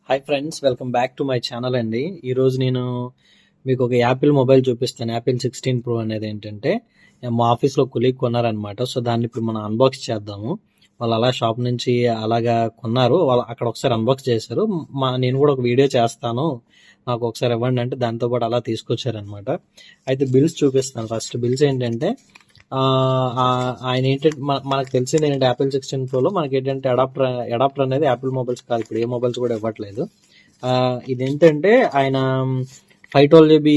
Hi friends, welcome back to my channel అండి. ఈరోజు నేను మీకు ఒక యాపిల్ మొబైల్ చూపిస్తాను. యాపిల్ 16 ప్రో అనేది ఏంటంటే మా ఆఫీస్లో కొలీగ్ కొన్నారనమాట. సో దాన్ని ఇప్పుడు మనం అన్బాక్స్ చేద్దాము. వాళ్ళు అలా షాప్ నుంచి అలాగా కొన్నారు, వాళ్ళు అక్కడ ఒకసారి అన్బాక్స్ చేశారు. నేను కూడా ఒక వీడియో చేస్తాను, నాకు ఒకసారి ఇవ్వండి అంటే దాంతోపాటు అలా తీసుకొచ్చారనమాట. అయితే బిల్స్ చూపిస్తాను. ఫస్ట్ బిల్స్ ఏంటంటే ఆయన ఏంటంటే మనకు తెలిసింది ఏంటంటే యాపిల్ 16 ప్రోలో మనకి ఏంటంటే అడాప్టర్ అనేది యాపిల్ మొబైల్స్ కాదు, ఇప్పుడు ఏ మొబైల్స్ కూడా ఇవ్వట్లేదు. ఇదేంటంటే ఆయన 512 GB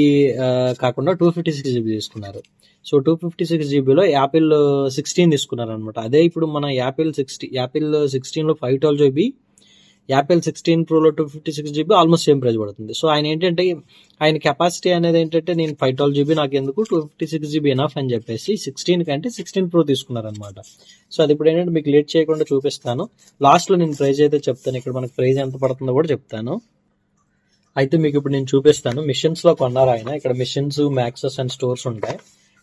కాకుండా 256 GB తీసుకున్నారు. సో 256 GBలో యాపిల్ 16 తీసుకున్నారు అనమాట. అదే ఇప్పుడు మన యాపిల్ 16లో 512 GB, యాపిల్ 16 ప్రోలో 256 GB ఆల్మోస్ట్ సేమ్ ప్రైస్ పడుతుంది. సో ఆయన ఏంటంటే ఆయన కెపాసిటీ అనేది ఏంటంటే నేను 512 GB నాకు ఎందుకు 256 GB ఎనఫ్ అని చెప్పేసి 16 కంటే 16 ప్రో తీసుకున్నారనమాట. సో అది ఇప్పుడు ఏంటంటే మీకు లేట్ చేయకుండా చూపిస్తాను. లాస్ట్లో నేను ప్రైస్ అయితే చెప్తాను, ఇక్కడ మనకి ప్రైస్ ఎంత పడుతుందో కూడా చెప్తాను. అయితే మీకు ఇప్పుడు నేను చూపిస్తాను. మిషన్స్లో కొన్నారు ఆయన. ఇక్కడ మిషన్స్, మ్యాక్సెస్ అండ్ స్టోర్స్ ఉంటాయి.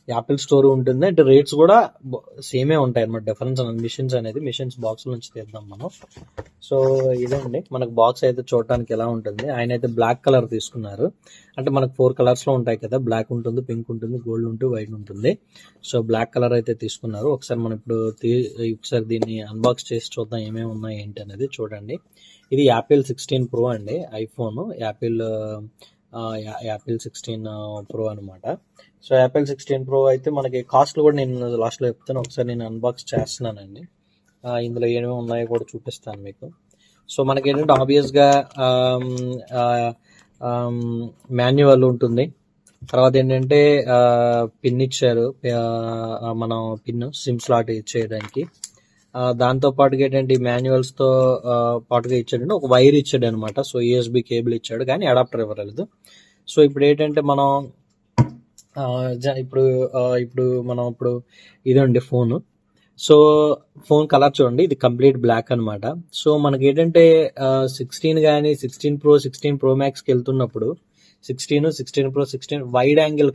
యాపిల్ స్టోర్ ఉంటుంది, అంటే రేట్స్ కూడా సేమే ఉంటాయి అనమాట. డిఫరెన్స్ అనేది మిషన్స్ బాక్స్ నుంచి తీద్దాం మనం. సో ఇదండి మనకు బాక్స్ అయితే చూడటానికి ఎలా ఉంటుంది. ఆయన అయితే బ్లాక్ కలర్ తీసుకున్నారు. అంటే మనకు 4 కలర్స్లో ఉంటాయి కదా, బ్లాక్ ఉంటుంది, పింక్ ఉంటుంది, గోల్డ్ ఉంటుంది, వైట్ ఉంటుంది. సో బ్లాక్ కలర్ అయితే తీసుకున్నారు. ఒకసారి మనం ఇప్పుడు ఒకసారి దీన్ని అన్బాక్స్ చేసి చూద్దాం ఏమేమి ఉన్నాయి ఏంటి అనేది. చూడండి, ఇది యాపిల్ 16 ప్రో అండి, ఐఫోన్ యాపిల్ 16 ప్రో అనమాట. సో యాపిల్ 16 ప్రో అయితే మనకి కాస్ట్లు కూడా నేను లాస్ట్లో చెప్తాను. ఒకసారి నేను అన్బాక్స్ చేస్తున్నానండి. ఇందులో ఏమేమి ఉన్నాయో కూడా చూపిస్తాను మీకు. సో మనకి ఏంటంటే ఆబ్వియస్గా మాన్యువల్ ఉంటుంది. తర్వాత ఏంటంటే పిన్ ఇచ్చారు, మనం పిన్ సిమ్ స్లాట్ ఇచ్చేయడానికి. దాంతో పాటుగా ఏంటంటే మాన్యువల్స్తో పాటుగా ఇచ్చాడంటే ఒక వైర్ ఇచ్చాడు అనమాట. సో USB కేబుల్ ఇచ్చాడు, కానీ అడాప్టర్ ఇవ్వలేదు. సో ఇప్పుడు ఏంటంటే మనం ఇప్పుడు ఇదండి ఫోన్. సో ఫోన్ కలర్ చూడండి, ఇది కంప్లీట్ బ్లాక్ అనమాట. సో మనకి ఏంటంటే 16 కానీ 16 ప్రో 16 ప్రో మ్యాక్స్కి వెళ్తున్నప్పుడు 16 ప్రో 16 వైడ్ యాంగిల్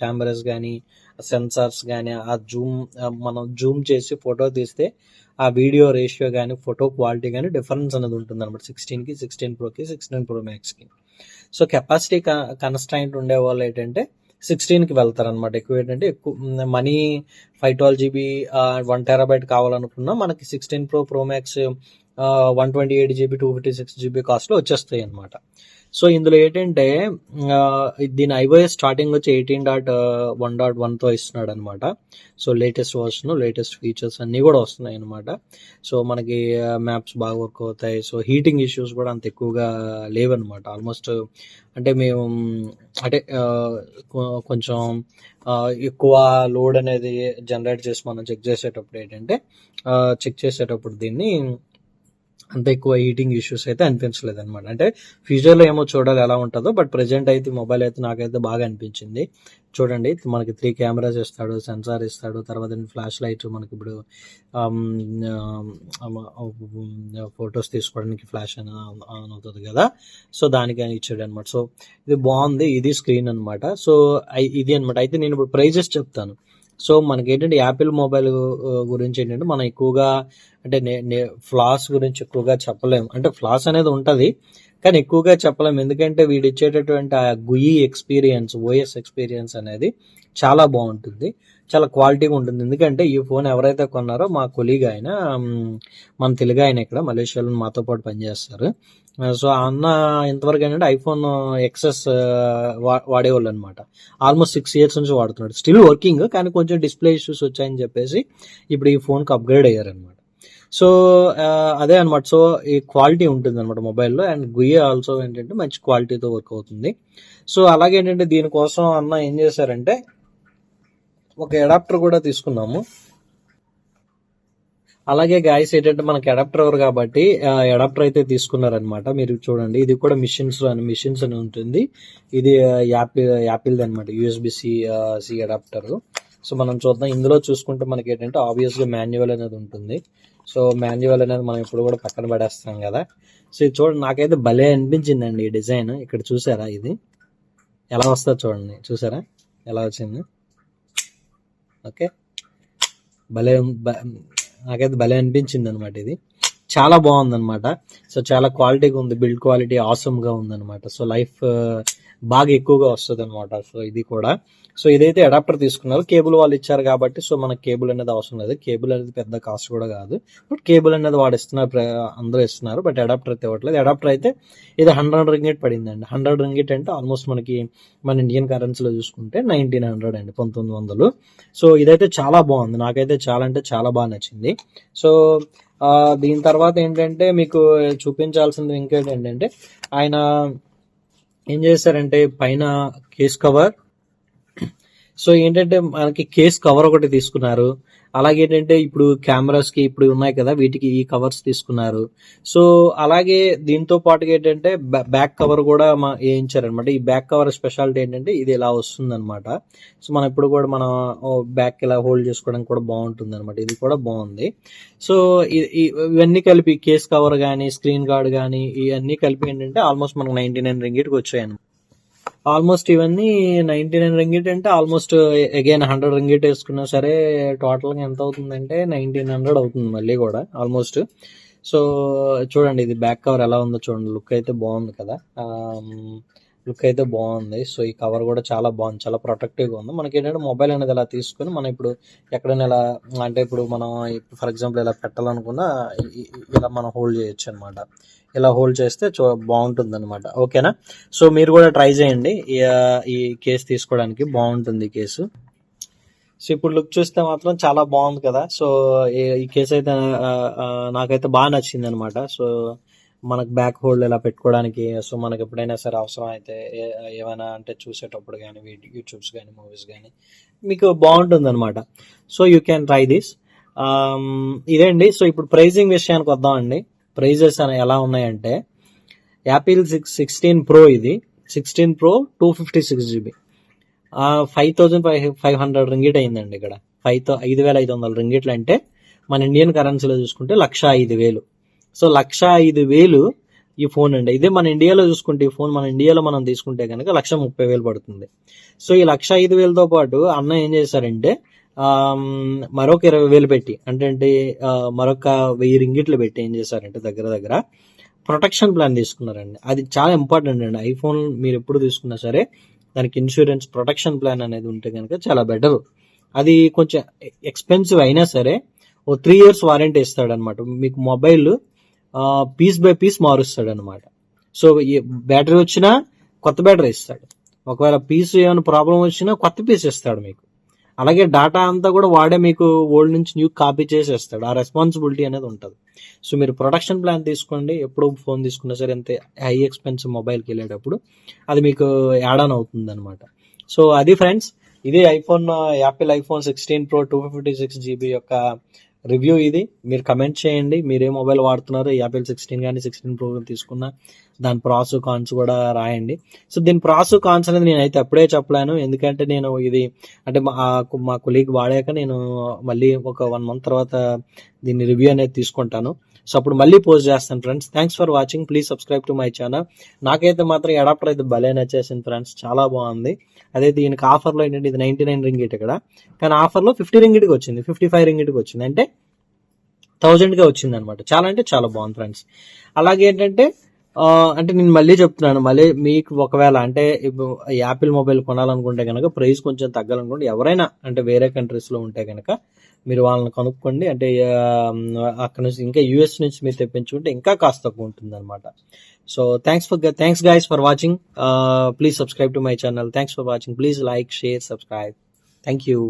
కెమెరాస్ కానీ, సెన్సార్స్ కానీ, మనం జూమ్ చేసి ఫోటో తీస్తే ఆ వీడియో రేషియో కానీ, ఫోటో క్వాలిటీ కానీ డిఫరెన్స్ అనేది ఉంటుంది అనమాట 16కి, 16 ప్రోకి, 16 ప్రో మ్యాక్స్కి. సో కెపాసిటీ కన్స్ట్రైంట్ ఉండే వాళ్ళు ఏంటంటే 16కి వెళ్తారనమాట. ఎక్కువ ఏంటంటే ఎక్కువ మనీ 512 GB 1 TB కావాలనుకున్నా మనకి 16 ప్రో మ్యాక్స్ 128 GB 256 GB కాస్ట్లో వచ్చేస్తాయి అనమాట. సో ఇందులో ఏంటంటే దీని iOS స్టార్టింగ్ వచ్చి 18.1.1తో ఇస్తున్నాడు అనమాట. So latest version, latest features అన్నీ కూడా వస్తున్నాయి అనమాట. సో మనకి మ్యాప్స్ బాగా వర్క్ అవుతాయి. సో హీటింగ్ ఇష్యూస్ కూడా అంత ఎక్కువగా లేవన్నమాట. ఆల్మోస్ట్ అంటే మేము అంటే కొంచెం ఎక్కువ లోడ్ అనేది జనరేట్ చేసి మనం చెక్ చేసేటప్పుడు దీన్ని అంత ఎక్కువ హీటింగ్ ఇష్యూస్ అయితే అనిపించలేదు అనమాట. అంటే ఫ్యూచర్లో ఏమో చూడాలి ఎలా ఉంటుందో, బట్ ప్రెజెంట్ అయితే మొబైల్ అయితే నాకైతే బాగా అనిపించింది. చూడండి, మనకి 3 కెమెరాస్ ఇస్తాడు, సెన్సార్ ఇస్తాడు, తర్వాత ఫ్లాష్ లైట్, మనకి ఇప్పుడు ఫొటోస్ తీసుకోవడానికి ఫ్లాష్ ఆన్ అవుతుంది కదా, సో దానికి ఇచ్చాడు అనమాట. సో ఇది బాగుంది, ఇది స్క్రీన్ అనమాట. సో ఇది అనమాట. అయితే నేను ఇప్పుడు ప్రైజెస్ చెప్తాను. సో మనకి ఏంటంటే యాపిల్ మొబైల్ గురించి ఏంటంటే మనం ఎక్కువగా అంటే ఫ్లాస్ గురించి ఎక్కువగా చెప్పలేము. అంటే ఫ్లాస్ అనేది ఉంటుంది, కానీ ఎక్కువగా చెప్పలేము. ఎందుకంటే వీడు ఇచ్చేటటువంటి ఆ GUI ఎక్స్పీరియన్స్, OS ఎక్స్పీరియన్స్ అనేది చాలా బాగుంటుంది, చాలా క్వాలిటీగా ఉంటుంది. ఎందుకంటే ఈ ఫోన్ ఎవరైతే కొన్నారో మా కొలీగ్ ఆయన, మన తెలుగు ఆయన ఇక్కడ మలేషియాలో మాతో పాటు పనిచేస్తారు. సో అన్న ఇంతవరకు ఏంటంటే ఐఫోన్ XS వాడేవాళ్ళు అనమాట. ఆల్మోస్ట్ 6 years నుంచి వాడుతున్నాడు, స్టిల్ వర్కింగ్, కానీ కొంచెం డిస్ప్లే ఇష్యూస్ వచ్చాయని చెప్పేసి ఇప్పుడు ఈ ఫోన్కి అప్గ్రేడ్ అయ్యారనమాట. సో అదే అనమాట. సో ఈ క్వాలిటీ ఉంటుంది అనమాట మొబైల్లో, అండ్ GUI ఆల్సో ఏంటంటే మంచి క్వాలిటీతో వర్క్ అవుతుంది. సో అలాగే ఏంటంటే దీనికోసం అన్న ఏం చేశారంటే ఒక అడాప్టర్ కూడా తీసుకున్నాము. అలాగే గాయస్ ఏంటంటే మనకి అడాప్టర్ ఎవరు కాబట్టి అడాప్టర్ అయితే తీసుకున్నారనమాట. మీరు చూడండి, ఇది కూడా మిషన్స్ అని ఉంటుంది. ఇది యాపిల్ అనమాట, USB-C అడాప్టర్. సో మనం చూద్దాం. ఇందులో చూసుకుంటే మనకి ఏంటంటే ఆబ్వియస్గా మాన్యువల్ అనేది ఉంటుంది. సో మాన్యువల్ అనేది మనం ఇప్పుడు కూడా పక్కన పడేస్తాం కదా. సో ఇది చూడండి, నాకైతే భలే అనిపించిందండి ఈ డిజైన్. ఇక్కడ చూసారా, ఇది ఎలా వస్తుందో చూడండి, చూసారా ఎలా వచ్చింది. ఓకే, నాకైతే భలే అనిపించింది అనమాట. ఇది చాలా బాగుందన్నమాట. సో చాలా క్వాలిటీగా ఉంది, బిల్డ్ క్వాలిటీ ఆసమ్ గా ఉందన్నమాట. సో లైఫ్ బాగా ఎక్కువగా వస్తుంది అనమాట. సో ఇది కూడా, సో ఇదైతే అడాప్టర్ తీసుకున్నారు, కేబుల్ వాళ్ళు ఇచ్చారు కాబట్టి సో మనకు కేబుల్ అనేది అవసరం లేదు. కేబుల్ అనేది పెద్ద కాస్ట్ కూడా కాదు, బట్ కేబుల్ అనేది వాడు ఇస్తున్నారు, అందరూ ఇస్తున్నారు, బట్ అడాప్టర్ అయితే ఇవ్వట్లేదు. అడాప్టర్ అయితే ఇది 100 రింగిట్ పడిందండి. 100 రింగిట్ అంటే ఆల్మోస్ట్ మనకి మన ఇండియన్ కరెన్సీలో చూసుకుంటే 1900 అండి, 1900. సో ఇదైతే చాలా బాగుంది, నాకైతే చాలా అంటే చాలా బాగా నచ్చింది. సో దీని తర్వాత ఏంటంటే మీకు చూపించాల్సింది ఇంకేంటంటే, ఆయన ఏం చేశారంటే పైన కేస్ కవర్, సో ఏంటంటే మనకి కేస్ కవర్ ఒకటి తీసుకున్నారు. అలాగే ఏంటంటే ఇప్పుడు కెమెరాస్ కి ఇప్పుడు ఉన్నాయి కదా, వీటికి ఈ కవర్స్ తీసుకున్నారు. సో అలాగే దీంతో పాటుగా ఏంటంటే బ్యాక్ కవర్ కూడా వేయించారనమాట. ఈ బ్యాక్ కవర్ స్పెషాలిటీ ఏంటంటే ఇది ఇలా వస్తుంది అనమాట. సో మనం ఇప్పుడు కూడా మనం బ్యాక్ ఇలా హోల్డ్ చేసుకోవడానికి కూడా బాగుంటుంది అనమాట. ఇది కూడా బాగుంది. సో ఇవన్నీ కలిపి కేస్ కవర్ కానీ స్క్రీన్ గార్డ్ కానీ ఇవన్నీ కలిపి ఏంటంటే ఆల్మోస్ట్ మనకు 99 రింగిట్కి వచ్చాయి. ఆల్మోస్ట్ ఇవన్నీ 99 రింగిట్ అంటే ఆల్మోస్ట్ అగైన్ 100 రింగిట్ వేసుకున్నా సరే టోటల్గా ఎంత అవుతుందంటే 1900 అవుతుంది మళ్ళీ కూడా ఆల్మోస్ట్. సో చూడండి ఇది బ్యాక్ కవర్ ఎలా ఉందో చూడండి, లుక్ అయితే బాగుంది కదా, లుక్ అయితే బాగుంది. సో ఈ కవర్ కూడా చాలా బాగుంది, చాలా ప్రొటెక్టివ్గా ఉంది. మనకి ఏంటంటే మొబైల్ అనేది ఇలా తీసుకొని మనం ఇప్పుడు ఎక్కడైనా ఇలా అంటే ఇప్పుడు మనం ఫర్ ఎగ్జాంపుల్ ఇలా పెట్టాలనుకున్నా ఇలా మనం హోల్డ్ చేయొచ్చు అనమాట. ఇలా హోల్డ్ చేస్తే బాగుంటుంది అనమాట. ఓకేనా, సో మీరు కూడా ట్రై చేయండి ఈ కేసు తీసుకోవడానికి, బాగుంటుంది ఈ కేసు. సో ఇప్పుడు లుక్ చూస్తే మాత్రం చాలా బాగుంది కదా. సో ఈ కేసు అయితే నాకైతే బాగా నచ్చింది అనమాట. సో మనకు బ్యాక్ హోల్డ్ ఇలా పెట్టుకోవడానికి, సో మనకి ఎప్పుడైనా సరే అవసరం అయితే ఏమైనా అంటే చూసేటప్పుడు కానీ యూట్యూబ్స్ కానీ మూవీస్ కానీ మీకు బాగుంటుంది అనమాట. So you can try this. ఇదేండి. సో ఇప్పుడు ప్రైజింగ్ విషయానికి వద్దామండి. ప్రైజెస్ ఎలా ఉన్నాయంటే యాపిల్ 16 Pro, ఇది 16 Pro 256 GB 5500 రింగిట్ అయిందండి. ఇక్కడ 5500 రింగిట్లు అంటే మన ఇండియన్ కరెన్సీలో చూసుకుంటే 1,05,000. సో 1,05,000 ఈ ఫోన్ అండి. ఇదే మన ఇండియాలో చూసుకుంటే ఈ ఫోన్ మన ఇండియాలో మనం తీసుకుంటే కనుక 1,30,000 పడుతుంది. సో ఈ 1,05,000తో పాటు అన్న ఏం చేశారంటే మరొక 20,000 పెట్టి అంటే మరొక 1000 రింగిట్లు పెట్టి ఏం చేశారంటే దగ్గర ప్రొటెక్షన్ ప్లాన్ తీసుకున్నారండి. అది చాలా ఇంపార్టెంట్ అండి. ఐఫోన్ మీరు ఎప్పుడు తీసుకున్నా సరే దానికి ఇన్సూరెన్స్ ప్రొటెక్షన్ ప్లాన్ అనేది ఉంటే కనుక చాలా బెటర్. అది కొంచెం ఎక్స్పెన్సివ్ అయినా సరే 3 years వారంటీ ఇస్తాడు అనమాట. మీకు మొబైల్ పీస్ బై పీస్ మారుస్తాడు అనమాట. సో బ్యాటరీ వచ్చినా కొత్త బ్యాటరీ ఇస్తాడు, ఒకవేళ పీస్ ఏమైనా ప్రాబ్లం వచ్చినా కొత్త పీస్ ఇస్తాడు మీకు. అలాగే డేటా అంతా కూడా వాడే మీకు ఓల్డ్ నుంచి న్యూ కాపీ చేసేస్తాడు. ఆ రెస్పాన్సిబిలిటీ అనేది ఉంటుంది. సో మీరు ప్రొటెక్షన్ ప్లాన్ తీసుకోండి. ఎప్పుడు ఫోన్ తీసుకున్నా సరే అంతే, హై ఎక్స్పెన్సివ్ మొబైల్కి వెళ్ళేటప్పుడు అది మీకు యాడ్ ఆన్ అవుతుంది అనమాట. సో అది ఫ్రెండ్స్, ఇది యాపిల్ ఐఫోన్ 16 Pro 256 GB యొక్క రివ్యూ. ఇది మీరు కమెంట్ చేయండి, మీరు ఏ మొబైల్ వాడుతున్నారు, యాపిల్ 16 కానీ 16 Pro తీసుకున్నా దాని ప్రాస్ కాన్స్ కూడా రాయండి. సో దీని ప్రాస్ కాన్స్ అనేది నేనైతే అప్పుడే చెప్పలేను, ఎందుకంటే నేను ఇది అంటే మా కొలీగ్ వాడాక నేను మళ్ళీ ఒక 1 month తర్వాత దీన్ని రివ్యూ అనేది తీసుకుంటాను. సో అప్పుడు మళ్ళీ పోస్ట్ చేస్తాను friends. Thanks for watching, please subscribe to my channel. నాకైతే మాత్రం ఈ అడాప్టర్ అయితే భలే నచ్చేసింది ఫ్రెండ్స్, చాలా బాగుంది. అదే దీనికి ఆఫర్లో ఏంటంటే ఇది 99 రింగిట్ ఇక్కడ, కానీ ఆఫర్లో 50 రింగిట్కి వచ్చింది, 55 రింగిట్కి వచ్చింది, అంటే 1000గా వచ్చింది అనమాట. చాలా అంటే చాలా బాగుంది ఫ్రెండ్స్. అలాగే ఏంటంటే అంటే నేను మళ్ళీ చెప్తున్నాను, మళ్ళీ మీకు ఒకవేళ అంటే యాపిల్ మొబైల్ కొనాలనుకుంటే కనుక ప్రైస్ కొంచెం తగ్గాలనుకుంటే ఎవరైనా అంటే వేరే కంట్రీస్లో ఉంటే కనుక మీరు వాళ్ళని కనుక్కోండి. అంటే అక్కడ నుంచి ఇంకా యూఎస్ నుంచి మీరు తెప్పించుకుంటే ఇంకా కాస్త తక్కువ ఉంటుంది అనమాట. So thanks guys for watching. Please subscribe to my channel. Thanks for watching. Please like, share, subscribe. Thank you.